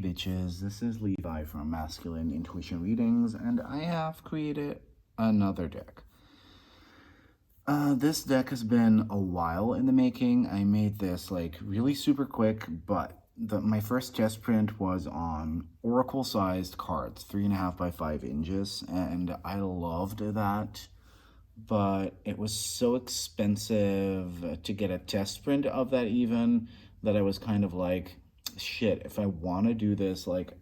bitches, this is Levi from Masculine Intuition Readings, and I have created another deck. This deck has been a while in the making. I made this like really super quick, but my first test print was on Oracle-sized cards, 3.5 by 5 inches, and I loved that. But it was so expensive to get a test print of that even, that I was kind of like, shit, if I want to do this like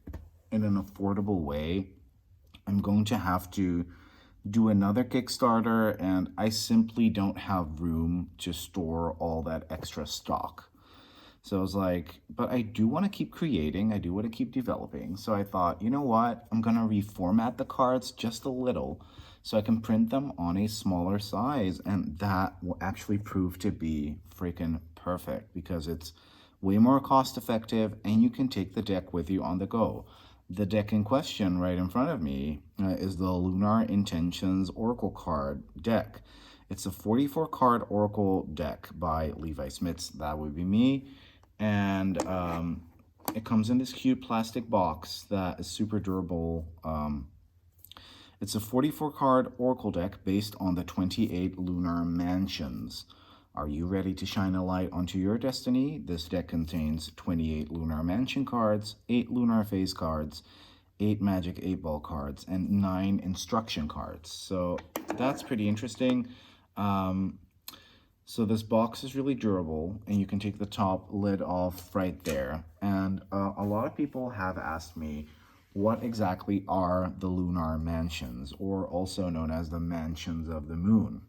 in an affordable way, I'm going to have to do another Kickstarter, and I simply don't have room to store all that extra stock. So I was like, but I do want to keep creating, I do want to keep developing. So I thought, you know what, I'm going to reformat the cards just a little so I can print them on a smaller size. And that will actually prove to be freaking perfect because it's way more cost effective and you can take the deck with you on the go. The deck in question right in front of me is the Lunar Intentions Oracle card deck. It's a 44 card Oracle deck by Levi Smits. That would be me. And it comes in this cute plastic box that is super durable. It's a 44 card Oracle deck based on the 28 Lunar Mansions. Are you ready to shine a light onto your destiny? This deck contains 28 Lunar Mansion cards, 8 Lunar Phase cards, 8 Magic 8-Ball cards, and 9 Instruction cards. So that's pretty interesting. So this box is really durable, and you can take the top lid off right there. And a lot of people have asked me, what exactly are the Lunar Mansions, or also known as the Mansions of the Moon?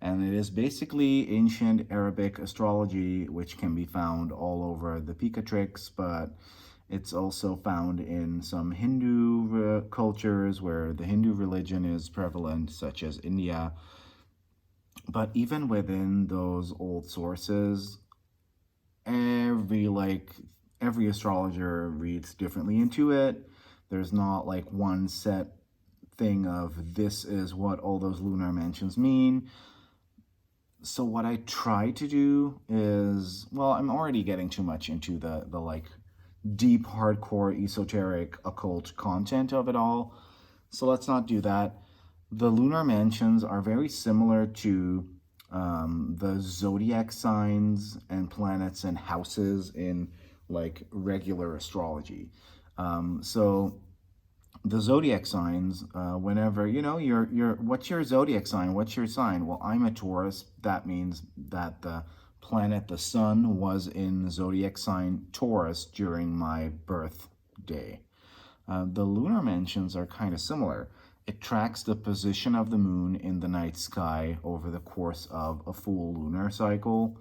And it is basically ancient Arabic astrology, which can be found all over the Picatrix, but it's also found in some Hindu cultures where the Hindu religion is prevalent, such as India. But even within those old sources, every astrologer reads differently into it. There's not like one set thing of this is what all those lunar mansions mean. So what I try to do is, well, I'm already getting too much into the like deep, hardcore, esoteric, occult content of it all. So let's not do that. The lunar mansions are very similar to the zodiac signs and planets and houses in like regular astrology. So the zodiac signs, whenever, you know, what's your zodiac sign? What's your sign? Well, I'm a Taurus. That means that the planet, the sun, was in the zodiac sign Taurus during my birthday. The lunar mansions are kind of similar. It tracks the position of the moon in the night sky over the course of a full lunar cycle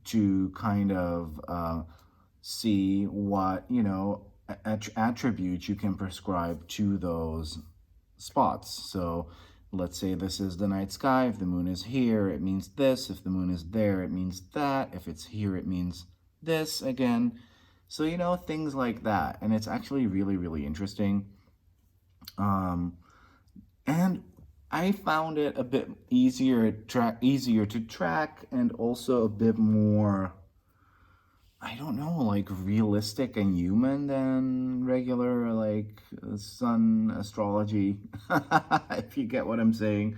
to kind of see what, you know, attributes you can prescribe to those spots. So let's say this is the night sky. If the moon is here, it means this. If the moon is there, it means that. If it's here, it means this again. So, you know, things like that. And it's actually really, really interesting. And I found it a bit easier to track and also a bit more, I don't know, like realistic and human than regular like sun astrology, if you get what I'm saying.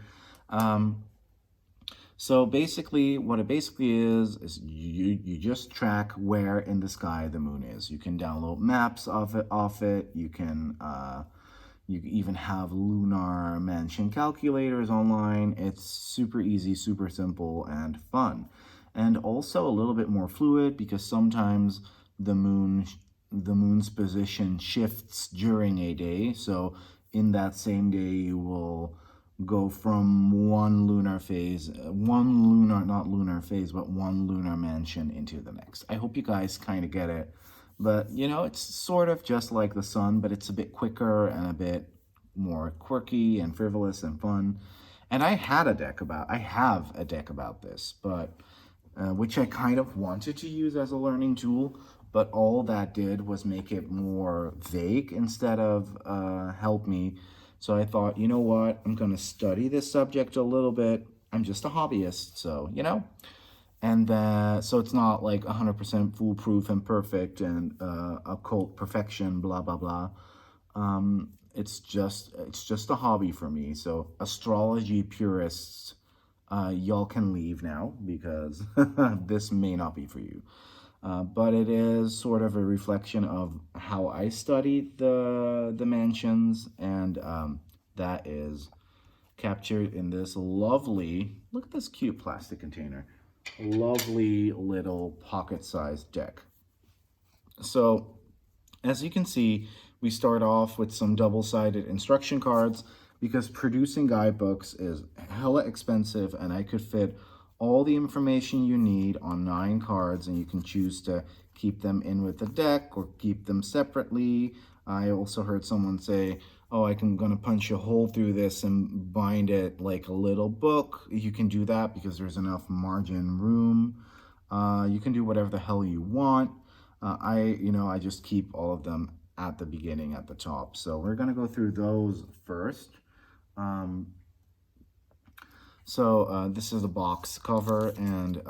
So basically, what it basically is you just track where in the sky the moon is. You can download maps of it. You can you even have lunar mansion calculators online. It's super easy, super simple, and fun. And also a little bit more fluid because sometimes the moon's position shifts during a day. So in that same day, you will go from one lunar mansion into the next. I hope you guys kind of get it. But, you know, it's sort of just like the sun, but it's a bit quicker and a bit more quirky and frivolous and fun. And I have a deck about this, but which I kind of wanted to use as a learning tool, but all that did was make it more vague instead of help me. So I thought, you know what, I'm going to study this subject a little bit. I'm just a hobbyist, so, you know. And so it's not like 100% foolproof and perfect and occult perfection, blah blah blah. It's just a hobby for me. So astrology purists, y'all can leave now because this may not be for you. But it is sort of a reflection of how I studied the mansions, and that is captured in this lovely. Look at this cute plastic container. Lovely little pocket-sized deck. So as you can see, we start off with some double-sided instruction cards because producing guidebooks is hella expensive, and I could fit all the information you need on 9 cards, and you can choose to keep them in with the deck or keep them separately. I also heard someone say, oh, gonna punch a hole through this and bind it like a little book. You can do that because there's enough margin room. You can do whatever the hell you want. I just keep all of them at the beginning, at the top. So we're gonna go through those first. Um, this is a box cover, and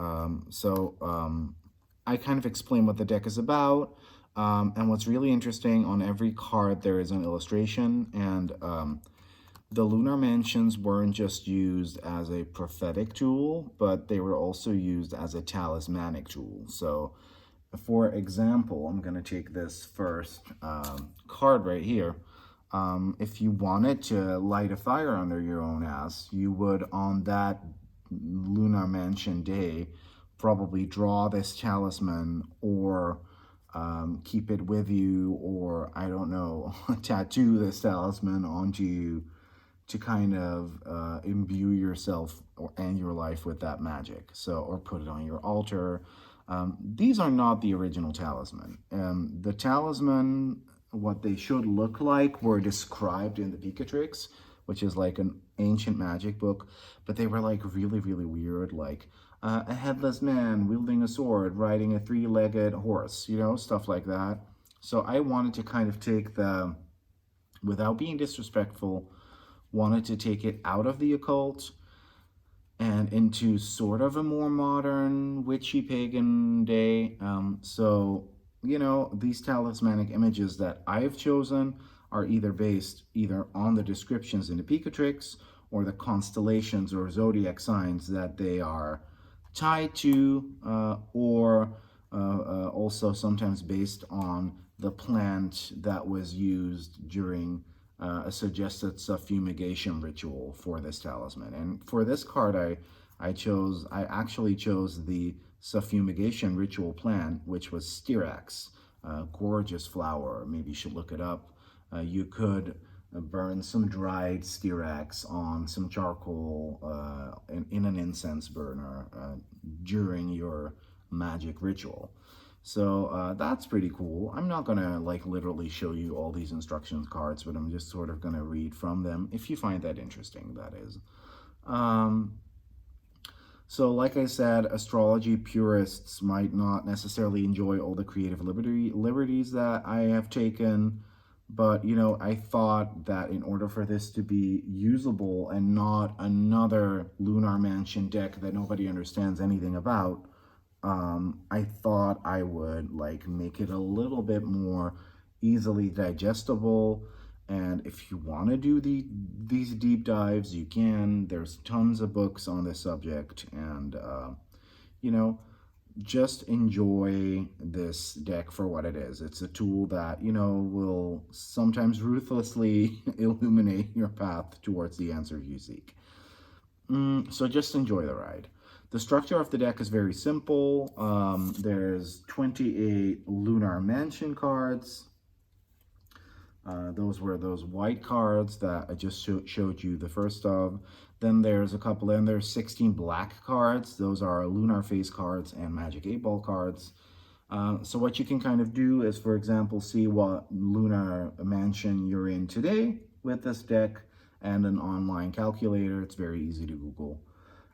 I kind of explain what the deck is about. And what's really interesting, on every card there is an illustration, and the lunar mansions weren't just used as a prophetic tool, but they were also used as a talismanic tool. So for example, I'm going to take this first card right here. If you wanted to light a fire under your own ass, you would, on that lunar mansion day, probably draw this talisman, or keep it with you, or I don't know, tattoo this talisman onto you to kind of imbue yourself and your life with that magic. So, or put it on your altar. These are not the original talisman. The talisman, what they should look like, were described in the Picatrix, which is like an ancient magic book, but they were like really, really weird, like a headless man wielding a sword, riding a 3-legged horse, stuff like that. So I wanted to kind of take without being disrespectful, wanted to take it out of the occult and into sort of a more modern, witchy pagan day. These talismanic images that I've chosen are either based either on the descriptions in the Picatrix or the constellations or zodiac signs that they are tied to, or also sometimes based on the plant that was used during a suggested suffumigation ritual for this talisman. And for this card, I actually chose the suffumigation ritual plant, which was Styrax, gorgeous flower. Maybe you should look it up. You could burn some dried Styrax on some charcoal in an incense burner during your magic ritual. So that's pretty cool. I'm not gonna like literally show you all these instructions cards, but I'm just sort of gonna read from them if you find that interesting, that is. So like I said, astrology purists might not necessarily enjoy all the creative liberties that I have taken, but I thought that in order for this to be usable and not another Lunar Mansion deck that nobody understands anything about, I thought I would like make it a little bit more easily digestible. And if you want to do these deep dives, you can. There's tons of books on this subject, and you know, just enjoy this deck for what it is. It's a tool that will sometimes ruthlessly illuminate your path towards the answer you seek. So just enjoy the ride. The structure of the deck is very simple. There's 28 Lunar Mansion cards. Those were those white cards that I just showed you the first of. Then there's a couple, and there's 16 black cards. Those are Lunar Face cards and Magic 8-Ball cards. So what you can kind of do is, for example, see what Lunar Mansion you're in today with this deck and an online calculator. It's very easy to Google,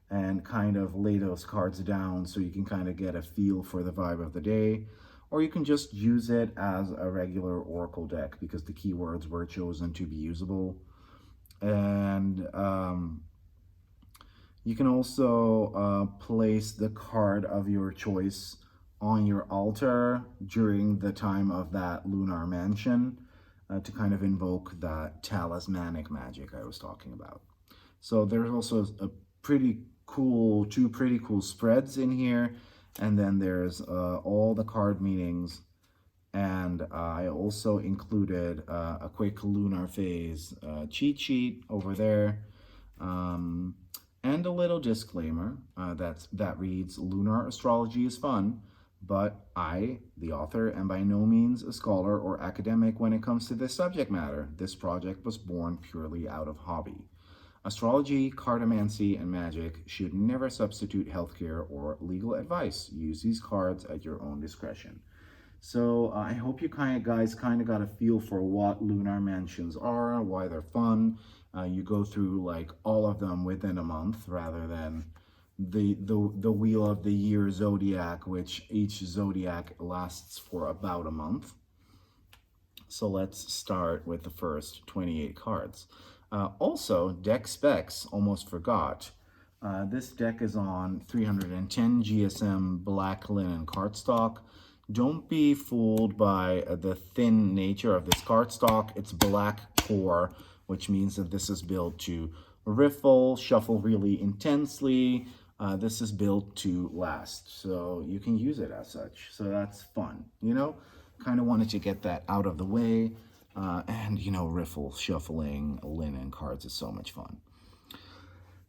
and kind of lay those cards down so you can kind of get a feel for the vibe of the day. Or you can just use it as a regular Oracle deck because the keywords were chosen to be usable. And You can also place the card of your choice on your altar during the time of that lunar mansion to kind of invoke that talismanic magic I was talking about. So there's also a pretty cool, two pretty cool spreads in here. And then there's all the card meanings. And I also included a quick lunar phase cheat sheet over there. Um, and a little disclaimer that reads, Lunar astrology is fun, but I, the author, am by no means a scholar or academic when it comes to this subject matter. This project was born purely out of hobby. Astrology, cartomancy, and magic should never substitute healthcare or legal advice. Use these cards at your own discretion. So I hope you guys kind of got a feel for what lunar mansions are, why they're fun. You go through like all of them within a month rather than the wheel of the year zodiac, which each zodiac lasts for about a month. So let's start with the first 28 cards. Also, deck specs, almost forgot. This deck is on 310 GSM black linen cardstock. Don't be fooled by the thin nature of this cardstock. It's black core, which means that this is built to riffle, shuffle really intensely. This is built to last, so you can use it as such. So that's fun, you know? Kind of wanted to get that out of the way. And, you know, riffle, shuffling, linen cards is so much fun.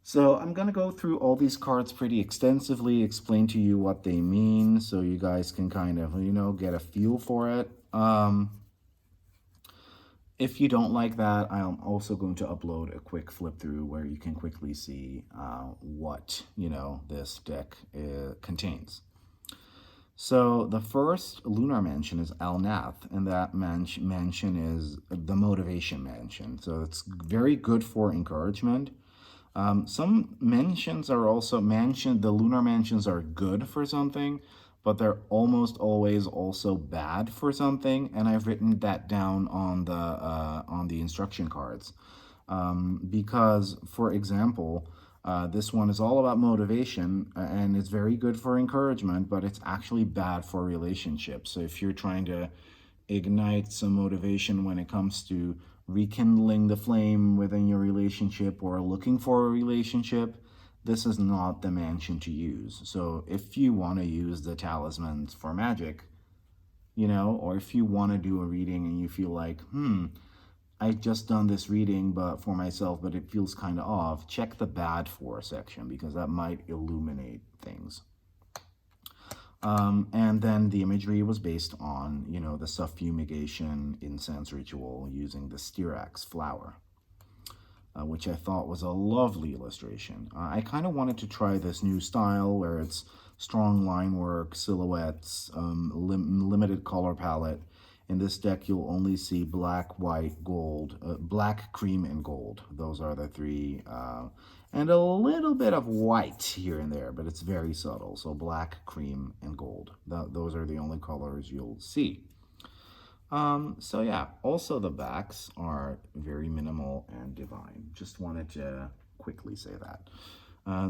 So I'm going to go through all these cards pretty extensively, explain to you what they mean so you guys can kind of, you know, get a feel for it. If you don't like that, I'm also going to upload a quick flip through where you can quickly see what, you know, this deck contains. So the first lunar mansion is Alnath, and that mansion is the motivation mansion. So it's very good for encouragement. Some mansions are also the lunar mansions are good for something, but they're almost always also bad for something. And I've written that down on the instruction cards. Because, for example, this one is all about motivation and it's very good for encouragement, but it's actually bad for relationships. So if you're trying to ignite some motivation when it comes to rekindling the flame within your relationship or looking for a relationship, this is not the mansion to use. So if you want to use the talismans for magic, you know, or if you want to do a reading and you feel like, I just done this reading but for myself, but it feels kind of off, check the bad for section because that might illuminate things. And then the imagery was based on, you know, the suffumigation incense ritual using the styrax flower, which I thought was a lovely illustration. I kind of wanted to try this new style where it's strong line work, silhouettes, limited color palette. In this deck, you'll only see black, white, gold, black, cream, and gold. Those are the three, and a little bit of white here and there, but it's very subtle. So black, cream, and gold. Those are the only colors you'll see. So yeah, also the backs are very minimal and divine. Just wanted to quickly say that.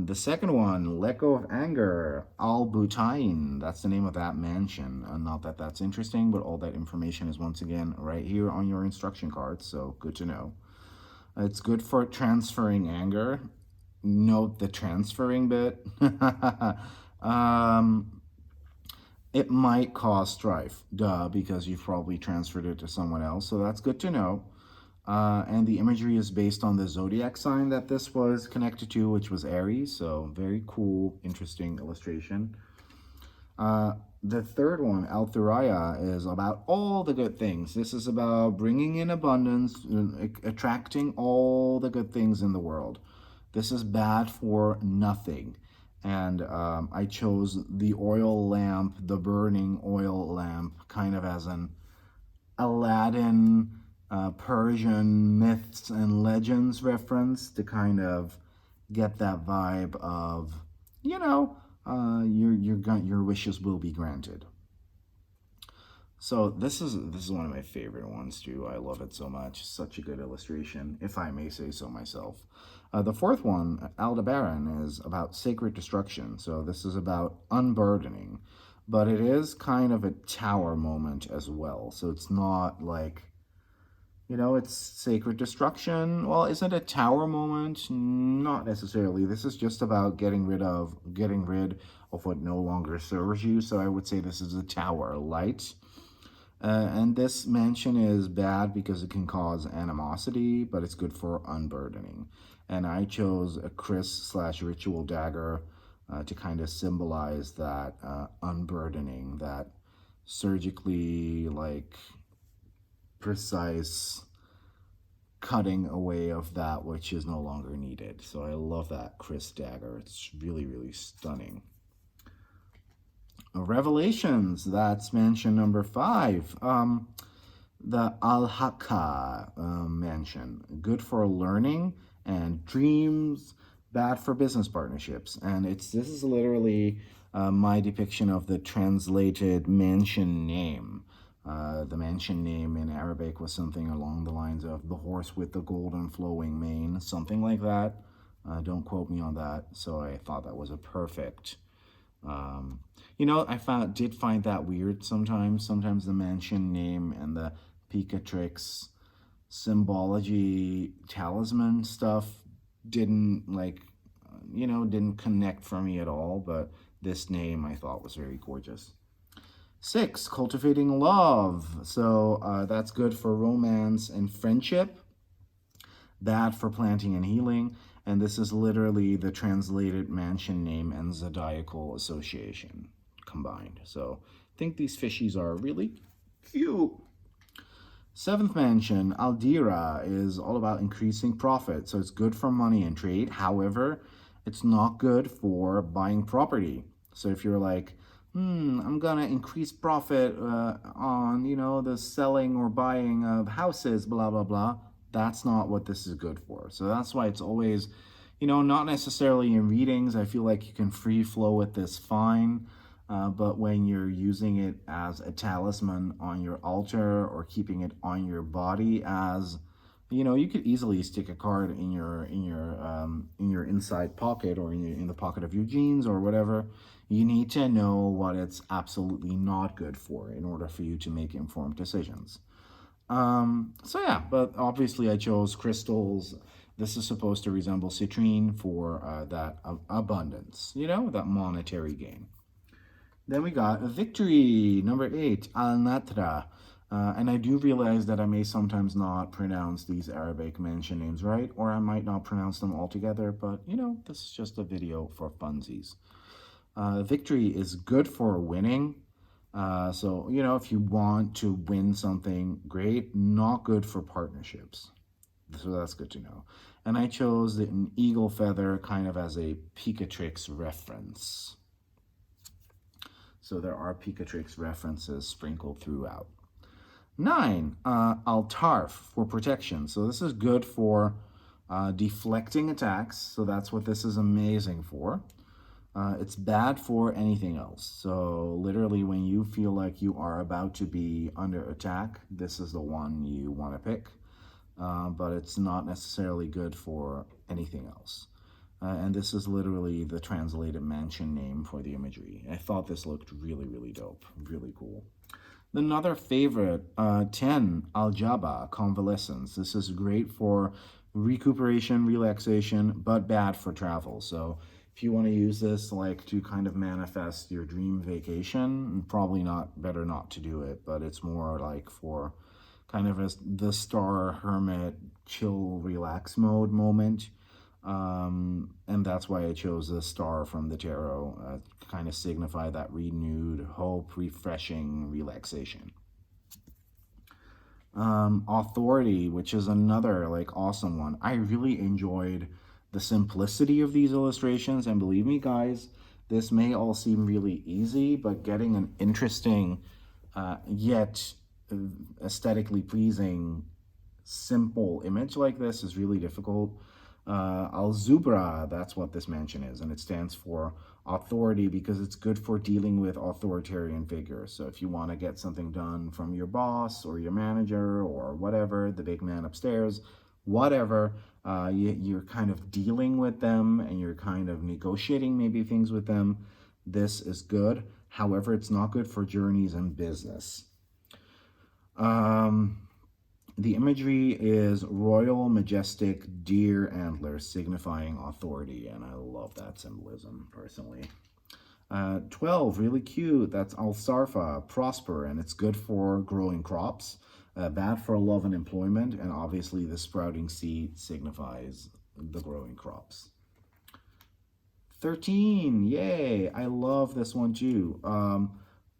The second one, Let Go of Anger, Al Butain. That's the name of that mansion. Not that that's interesting, but all that information is once again right here on your instruction cards, so good to know. It's good for transferring anger. Note the transferring bit. It might cause strife, duh, because you've probably transferred it to someone else, so that's good to know. And the imagery is based on the zodiac sign that this was connected to, which was Aries. So very cool, interesting illustration. The third one, Althuraya, is about all the good things. This is about bringing in abundance, attracting all the good things in the world. This is bad for nothing. And I chose the oil lamp, the burning oil lamp, kind of as an Aladdin, Persian myths and legends reference to kind of get that vibe of, you know, your wishes will be granted. So this is one of my favorite ones too. I love it so much. Such a good illustration, if I may say so myself. The fourth one, Aldebaran, is about sacred destruction. So this is about unburdening, but it is kind of a tower moment as well. So it's not like, it's sacred destruction. Well, is it a tower moment? Not necessarily. This is just about getting rid of what no longer serves you. So I would say this is a tower light. And this mansion is bad because it can cause animosity, but it's good for unburdening. And I chose a Chris/ritual dagger to kind of symbolize that unburdening, that surgically like precise cutting away of that which is no longer needed. So I love that Chris dagger. It's really, really stunning. Revelations, that's mansion number 5. The Al-Haka mansion, good for learning and dreams, bad for business partnerships. And this is literally my depiction of the translated mansion name. The mansion name in Arabic was something along the lines of the horse with the golden flowing mane, something like that. Don't quote me on that. So I thought that was a perfect. I did find that weird sometimes. Sometimes the mansion name and the Picatrix symbology talisman stuff didn't didn't connect for me at all. But this name I thought was very gorgeous. 6, cultivating love. So that's good for romance and friendship, bad for planting and healing. And this is literally the translated mansion name and zodiacal association combined. So I think these fishies are really cute. 7th mansion, Aldira, is all about increasing profit. So it's good for money and trade. However, it's not good for buying property. So if you're like, I'm gonna increase profit on, the selling or buying of houses, blah, blah, blah. That's not what this is good for. So that's why it's always, not necessarily in readings. I feel like you can free flow with this fine. But when you're using it as a talisman on your altar or keeping it on your body as, you could easily stick a card in your inside pocket or in the pocket of your jeans or whatever. You need to know what it's absolutely not good for in order for you to make informed decisions. So yeah, but obviously I chose crystals. This is supposed to resemble citrine for that abundance, that monetary gain. Then we got a victory, number 8, Al-Natra. And I do realize that I may sometimes not pronounce these Arabic mansion names right, or I might not pronounce them altogether, but, this is just a video for funsies. Victory is good for winning. So, if you want to win something, great. Not good for partnerships. So that's good to know. And I chose an eagle feather kind of as a Picatrix reference. So there are Picatrix references sprinkled throughout. 9, Altarf for protection. So this is good for deflecting attacks. So that's what this is amazing for. It's bad for anything else. So literally when you feel like you are about to be under attack, this is the one you want to pick. But it's not necessarily good for anything else. And this is literally the translated mansion name for the imagery. I thought this looked really, really dope. Really cool. Another favorite, 10, Aljaba, convalescence. This is great for recuperation, relaxation, but bad for travel. So if you want to use this like to kind of manifest your dream vacation, probably better not to do it, but it's more like for kind of the star hermit chill relax mode moment. And that's why I chose the star from the tarot to kind of signify that renewed hope, refreshing relaxation. Authority, which is another like awesome one. I really enjoyed the simplicity of these illustrations, and believe me guys, this may all seem really easy, but getting an interesting yet aesthetically pleasing simple image like this is really difficult. Al-Zubra, that's what this mansion is, and it stands for authority because it's good for dealing with authoritarian figures. So if you want to get something done from your boss or your manager or whatever, the big man upstairs, whatever, you're kind of dealing with them and you're kind of negotiating maybe things with them. This is good. However, it's not good for journeys and business. Um, the imagery is royal, majestic deer antlers signifying authority, and I love that symbolism personally. 12, really cute. That's Alsarfa, prosper, and it's good for growing crops. Bad for love and employment, and obviously the sprouting seed signifies the growing crops. 13, yay! I love this one too.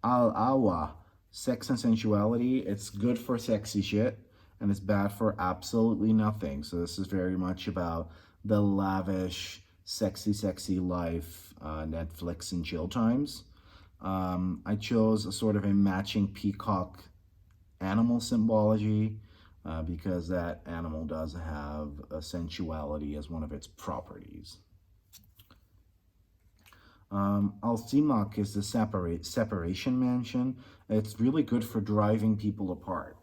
Al-Awa, sex and sensuality. It's good for sexy shit, and it's bad for absolutely nothing. So this is very much about the lavish, sexy life, Netflix and chill times. I chose a sort of a matching peacock animal symbology because that animal does have a sensuality as one of its properties. Alcimak is the separation mansion. It's really good for driving people apart.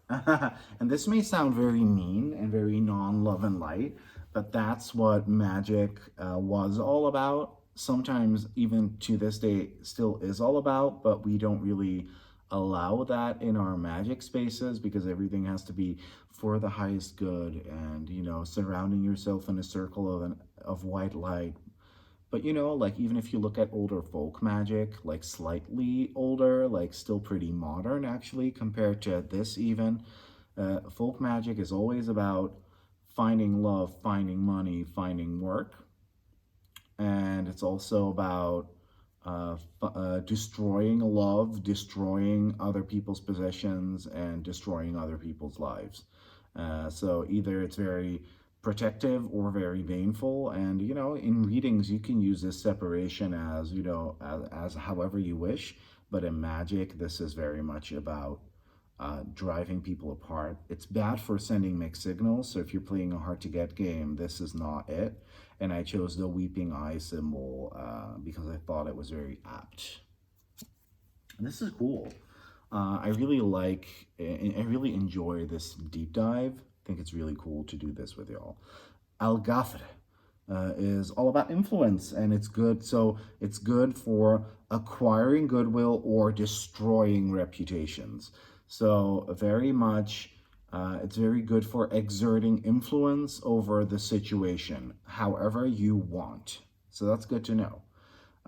And this may sound very mean and very non-love and light, but that's what magic was all about. Sometimes even to this day still is all about, but we don't really allow that in our magic spaces because everything has to be for the highest good and, you know, surrounding yourself in a circle of white light. But you know, like even if you look at older folk magic, like slightly older, like still pretty modern actually compared to this even, folk magic is always about finding love, finding money, finding work. And it's also about destroying love, destroying other people's possessions, and destroying other people's lives. So either it's very protective or very baneful. And, you know, in readings, you can use this separation as, you know, as however you wish. But in magic, this is very much about driving people apart. It's bad for sending mixed signals. So if you're playing a hard to get game, this is not it. And I chose the weeping eye symbol because I thought it was very apt. And this is cool. I really like, I really enjoy this deep dive. I think it's really cool to do this with y'all. Al-Ghafr is all about influence, and it's good. So it's good for acquiring goodwill or destroying reputations. So very much, it's very good for exerting influence over the situation, however you want. So that's good to know.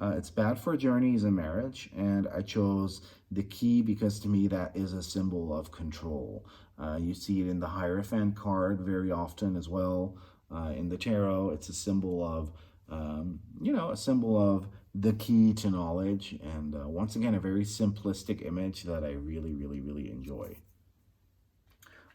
It's bad for journeys and marriage, and I chose the key because to me that is a symbol of control. You see it in the Hierophant card very often as well. In the tarot, it's a symbol of, you know, a symbol of the key to knowledge, and once again, a very simplistic image that I really enjoy.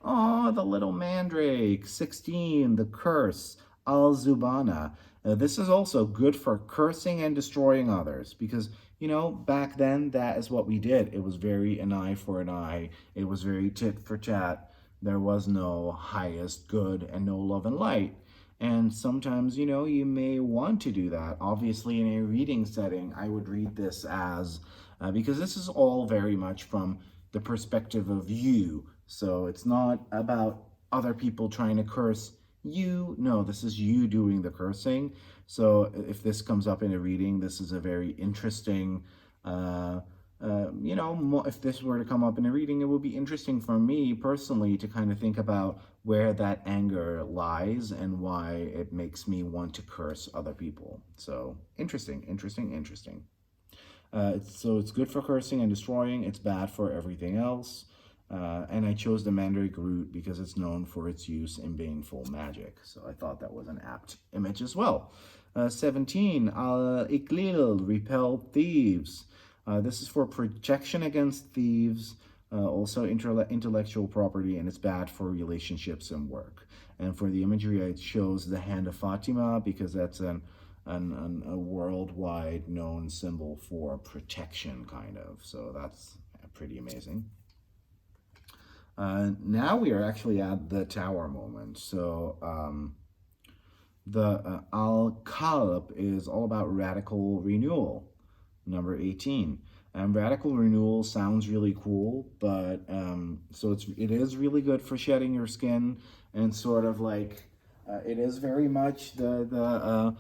Oh, the little mandrake. 16, the curse. Al-Zubana. This is also good for cursing and destroying others because, you know, back then that is what we did. It was very an eye for an eye. It was very tit for tat. There was no highest good and no love and light. And sometimes, you know, you may want to do that. Obviously, in a reading setting, I would read this as, because this is all very much from the perspective of you. So it's not about other people trying to curse you. No, this is you doing the cursing. So if this comes up in a reading, this is a very interesting, you know, if this were to come up in a reading, it would be interesting for me personally to kind of think about where that anger lies and why it makes me want to curse other people. So interesting. So it's good for cursing and destroying. It's bad for everything else. And I chose the mandrake root because it's known for its use in baneful magic. So I thought that was an apt image as well. 17, Iklil, repel thieves. This is for protection against thieves, also intellectual property, and it's bad for relationships and work. And for the imagery, I chose the hand of Fatima because that's a worldwide known symbol for protection, kind of. So that's pretty amazing. Now we are actually at the tower moment. So The Al-Kalb is all about radical renewal. Number 18. Radical renewal sounds really cool, but so it is really good for shedding your skin and sort of like it is very much the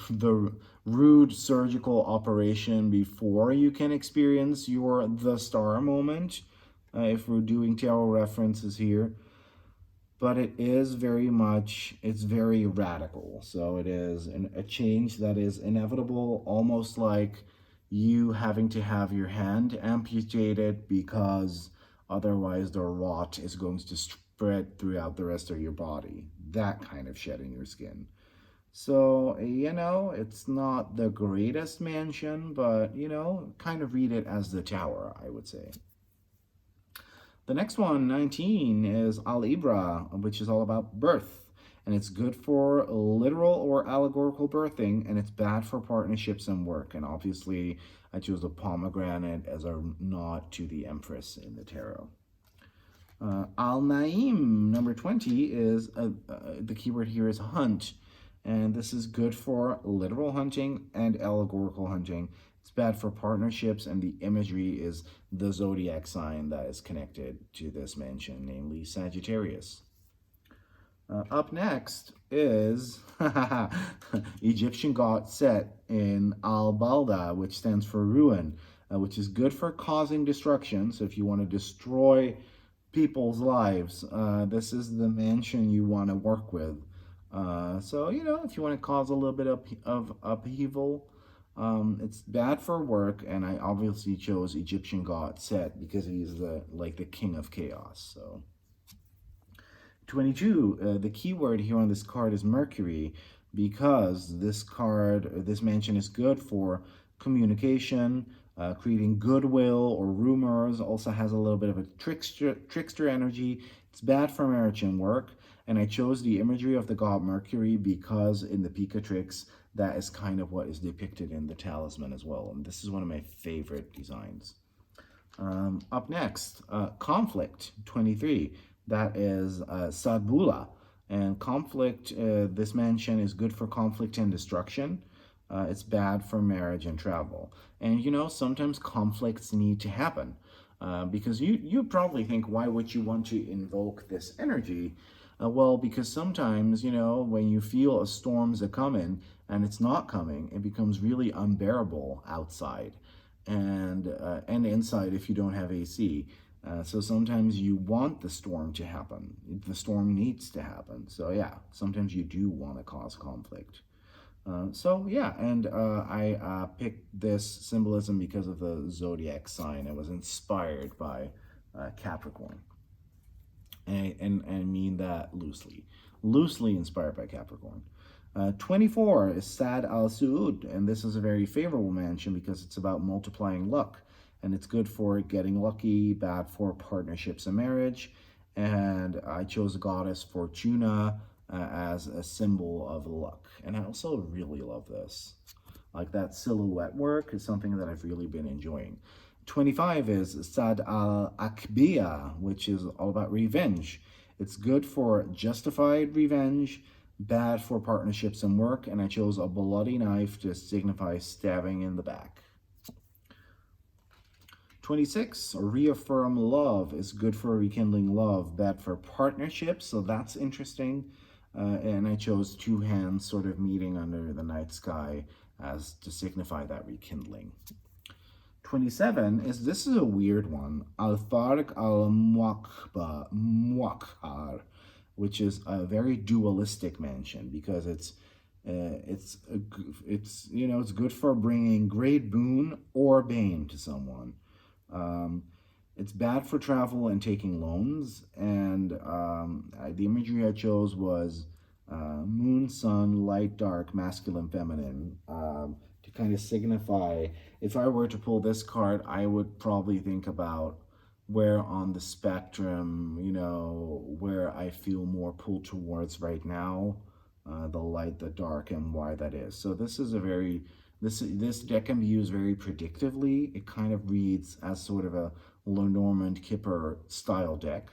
the rude surgical operation before you can experience your the star moment. If we're doing tarot references here, but it is very much, it's very radical. So it is a change that is inevitable, almost like you having to have your hand amputated because otherwise the rot is going to spread throughout the rest of your body. That kind of shedding your skin. So, it's not the greatest mansion, but, kind of read it as the tower, I would say. The next one, 19, is Al Ibra, which is all about birth. And it's good for literal or allegorical birthing, and it's bad for partnerships and work. And obviously, I chose the pomegranate as a nod to the Empress in the tarot. Al Naim, number 20, is the keyword here is hunt. And this is good for literal hunting and allegorical hunting. It's bad for partnerships, and the imagery is the zodiac sign that is connected to this mansion, namely Sagittarius. Up next is Egyptian god Set in Al Balda, which stands for ruin, which is good for causing destruction. So if you want to destroy people's lives, this is the mansion you want to work with. So, if you want to cause a little bit of upheaval, it's bad for work, and I obviously chose Egyptian god Set because he's the king of chaos. So 22, the keyword here on this card is Mercury, because this mansion is good for communication, creating goodwill or rumors. Also has a little bit of a trickster energy. It's bad for marriage and work. And I chose the imagery of the god Mercury because in the Picatrix, that is kind of what is depicted in the talisman as well. And this is one of my favorite designs. Up next, Conflict 23. That is Sadbula. And conflict, this mansion is good for conflict and destruction. It's bad for marriage and travel. And sometimes conflicts need to happen. Because you probably think, why would you want to invoke this energy? Well, because sometimes, when you feel a storm's a coming and it's not coming, it becomes really unbearable outside and inside if you don't have AC. So sometimes you want the storm to happen. The storm needs to happen. So yeah, sometimes you do want to cause conflict. And I picked this symbolism because of the zodiac sign. It was inspired by Capricorn. And I mean that loosely inspired by Capricorn. 24 is Sad Al Suud, and this is a very favorable mansion because it's about multiplying luck, and it's good for getting lucky, bad for partnerships and marriage. And I chose goddess Fortuna as a symbol of luck, and I also really love this. Like that silhouette work is something that I've really been enjoying. 25 is Sad al-Akbiya, which is all about revenge. It's good for justified revenge, bad for partnerships and work, and I chose a bloody knife to signify stabbing in the back. 26, reaffirm love is good for rekindling love, bad for partnerships, so that's interesting. And I chose two hands sort of meeting under the night sky as to signify that rekindling. 27 this is a weird one, Al-Farq al-Muakhar, which is a very dualistic mansion because it's good for bringing great boon or bane to someone. It's bad for travel and taking loans, and the imagery I chose was moon, sun, light, dark, masculine, feminine, to kind of signify, if I were to pull this card, I would probably think about where on the spectrum, where I feel more pulled towards right now, the light, the dark, and why that is. So this is this deck can be used very predictively. It kind of reads as sort of a Lenormand Kipper style deck.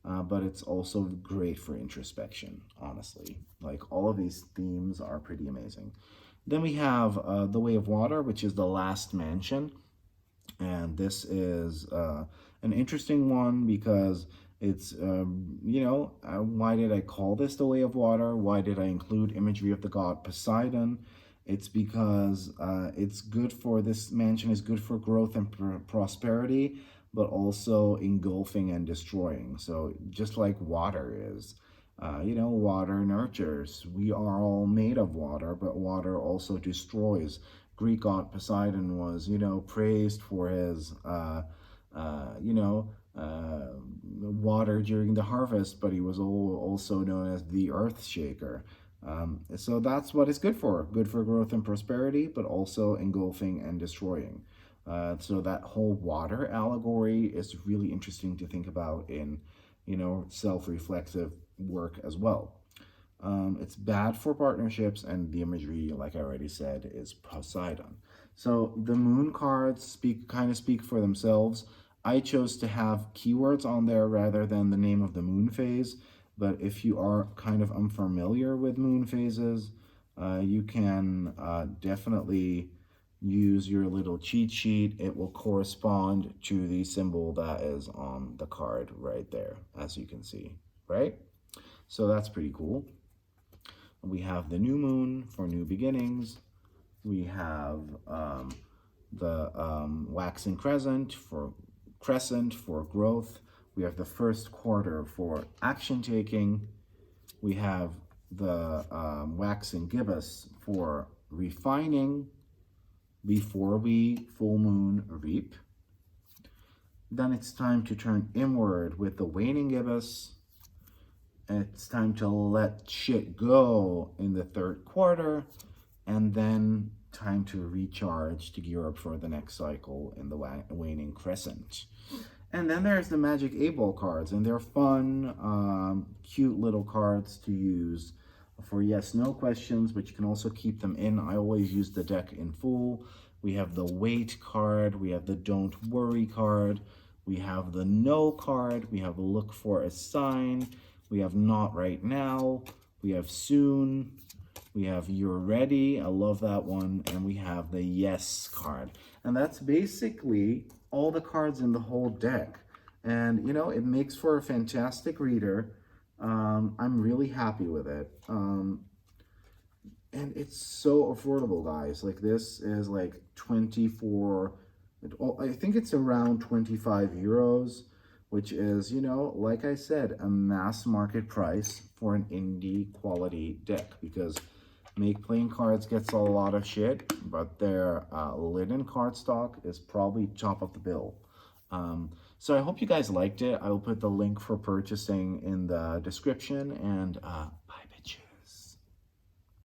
but it's also great for introspection, honestly. Like, all of these themes are pretty amazing. Then we have The Way of Water, which is the last mansion. And this is an interesting one because it's, why did I call this The Way of Water? Why did I include imagery of the god Poseidon? It's because it's good for, this mansion is good for growth and prosperity, but also engulfing and destroying. So just like water is, water nurtures. We are all made of water, but water also destroys. Greek god Poseidon was, praised for his, water during the harvest, but he was also known as the earth shaker. So that's what it's good for growth and prosperity, but also engulfing and destroying. So that whole water allegory is really interesting to think about in, self-reflexive work as well. It's bad for partnerships, and the imagery, like I already said, is Poseidon. So the moon cards speak for themselves. I chose to have keywords on there rather than the name of the moon phase. But if you are kind of unfamiliar with moon phases, you can definitely use your little cheat sheet. It will correspond to the symbol that is on the card right there, as you can see, right? So that's pretty cool. We have the new moon for new beginnings. We have the waxing crescent for growth. We have the first quarter for action taking. We have the waxing gibbous for refining before we full moon reap. Then it's time to turn inward with the waning gibbous. It's time to let shit go in the third quarter, and then time to recharge to gear up for the next cycle in the waning crescent. And then there's the Magic 8-Ball cards, and they're fun, cute little cards to use for yes/no questions, but you can also keep them in. I always use the deck in full. We have the wait card, we have the don't worry card, we have the no card, we have look for a sign, we have not right now, we have soon, we have you're ready, I love that one, and we have the yes card. And that's basically all the cards in the whole deck. And, it makes for a fantastic reader. I'm really happy with it. And it's so affordable, guys. Like, this is like 24, I think it's around 25 euros, which is, like I said, a mass market price for an indie quality deck, because Make Playing Cards gets a lot of shit, but their linen cardstock is probably top of the bill. So I hope you guys liked it. I will put the link for purchasing in the description, and